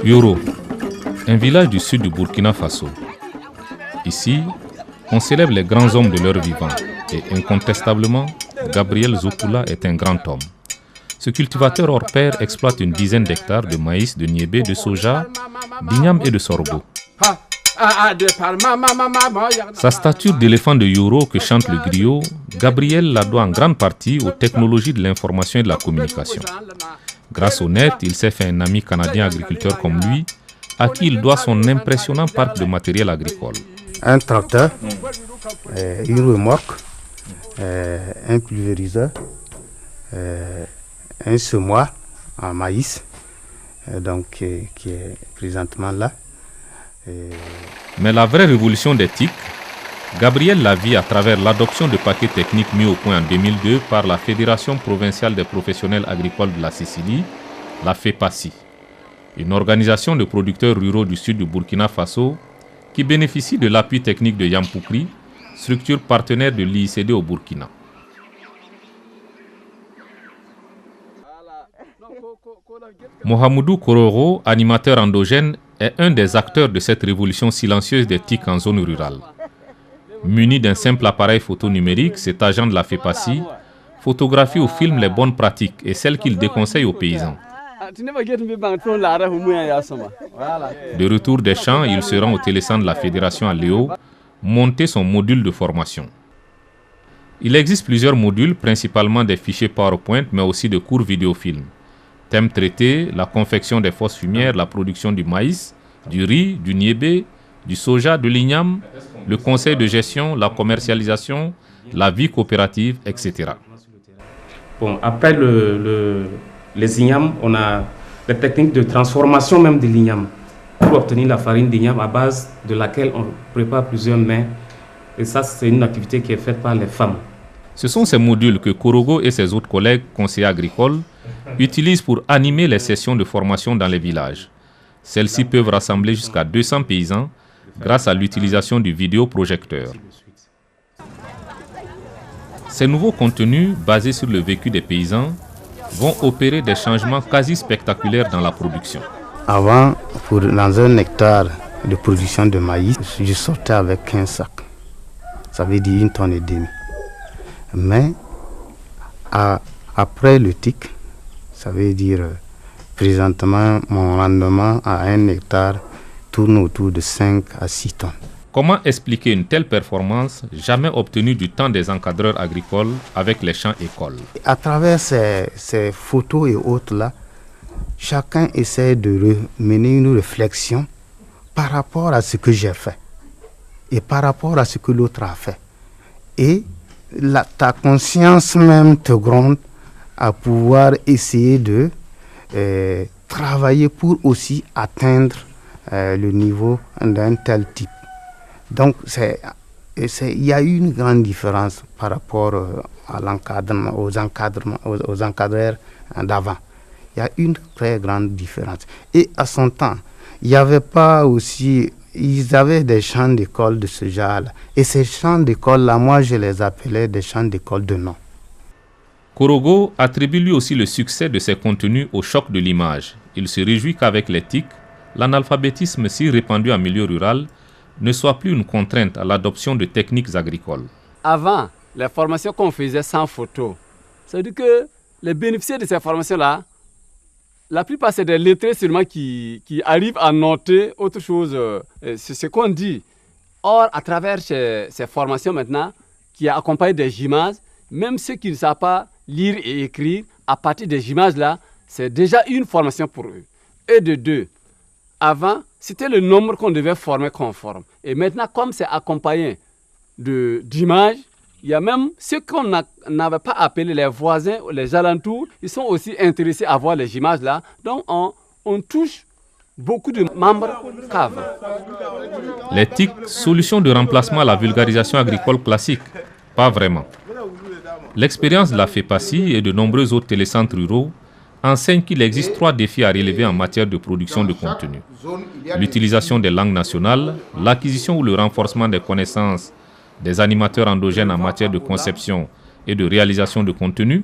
Yoro, un village du sud du Burkina Faso. Ici, on célèbre les grands hommes de leur vivant et incontestablement, Gabriel Zokula est un grand homme. Ce cultivateur hors pair exploite une dizaine d'hectares de maïs, de niébé, de soja, d'igname et de sorgho. Sa stature d'éléphant de Yoro que chante le griot, Gabriel la doit en grande partie aux technologies de l'information et de la communication. Grâce au net, il s'est fait un ami canadien agriculteur comme lui, à qui il doit son impressionnant parc de matériel agricole. Un tracteur, une remorque, un pulvériseur, un semoir en maïs, qui est présentement là. Mais la vraie révolution des TIC, Gabriel la vit à travers l'adoption de paquets techniques mis au point en 2002 par la Fédération provinciale des professionnels agricoles de la Sicile, la FEPASI, une organisation de producteurs ruraux du sud du Burkina Faso qui bénéficie de l'appui technique de Yampoukri, structure partenaire de l'IICD au Burkina. Mohamedou Kororo, animateur endogène, est un des acteurs de cette révolution silencieuse des TIC en zone rurale. Muni d'un simple appareil photo numérique, cet agent de la FEPASI photographie ou filme les bonnes pratiques et celles qu'il déconseille aux paysans. De retour des champs, il se rend au télécentre de la Fédération à Léo, monter son module de formation. Il existe plusieurs modules, principalement des fichiers PowerPoint, mais aussi de courts vidéofilms. Thèmes traités, la confection des fausses fumières, la production du maïs, du riz, du niébé, du soja, de l'igname, le conseil de gestion, la commercialisation, la vie coopérative, etc. Bon, après les ignames, on a les techniques de transformation même de l'igname pour obtenir la farine d'igname à base de laquelle on prépare plusieurs mets. Et ça, c'est une activité qui est faite par les femmes. Ce sont ces modules que Korogo et ses autres collègues conseillers agricoles utilisent pour animer les sessions de formation dans les villages. Celles-ci peuvent rassembler jusqu'à 200 paysans grâce à l'utilisation du vidéoprojecteur. Ces nouveaux contenus, basés sur le vécu des paysans, vont opérer des changements quasi spectaculaires dans la production. Avant, dans un hectare de production de maïs, je sortais avec 15 sacs. Ça veut dire 1,5 tonne. Mais après le TIC, ça veut dire présentement mon rendement à un hectare tourne autour de 5 à 6 tonnes. Comment expliquer une telle performance jamais obtenue du temps des encadreurs agricoles avec les champs écoles? À travers ces photos et autres là, chacun essaie de mener une réflexion par rapport à ce que j'ai fait et par rapport à ce que l'autre a fait. Et ta conscience même te gronde à pouvoir essayer de travailler pour aussi atteindre le niveau d'un tel type. Donc, il y a eu une grande différence par rapport à l'encadrement, aux encadreurs d'avant. Il y a une très grande différence. Et à son temps, il n'y avait pas aussi... Ils avaient des champs d'école de ce genre-là. Et ces champs d'école-là, moi, je les appelais des champs d'école de nom. Korogo attribue lui aussi le succès de ses contenus au choc de l'image. Il se réjouit qu'avec les TIC, l'analphabétisme si répandu en milieu rural ne soit plus une contrainte à l'adoption de techniques agricoles. Avant, les formations qu'on faisait sans photo, ça veut dire que les bénéficiaires de ces formations-là, la plupart c'est des lettrés seulement qui arrivent à noter autre chose, c'est ce qu'on dit. Or, à travers ces formations maintenant, qui accompagnent des images, même ceux qui ne savent pas lire et écrire, à partir des images-là, c'est déjà une formation pour eux. Et de deux, avant, c'était le nombre qu'on devait former conforme. Et maintenant, comme c'est accompagné d'images, il y a même ceux qu'on n'avait pas appelés les voisins, les alentours, ils sont aussi intéressés à voir les images là. Donc, on touche beaucoup de membres caves. Les TIC, solution de remplacement à la vulgarisation agricole classique? Pas vraiment. L'expérience de la FEPACI et de nombreux autres télécentres ruraux enseigne qu'il existe 3 défis à relever en matière de production de contenu. L'utilisation des langues nationales, l'acquisition ou le renforcement des connaissances des animateurs endogènes en matière de conception et de réalisation de contenu,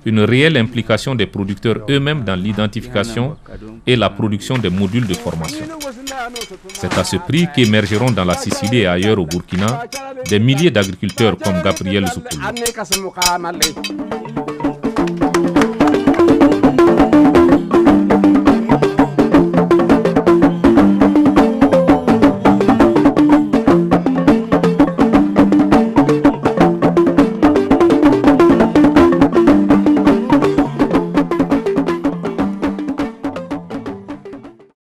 une réelle implication des producteurs eux-mêmes dans l'identification et la production des modules de formation. C'est à ce prix qu'émergeront dans la Sicile et ailleurs au Burkina des milliers d'agriculteurs comme Gabriel Zoukoulou.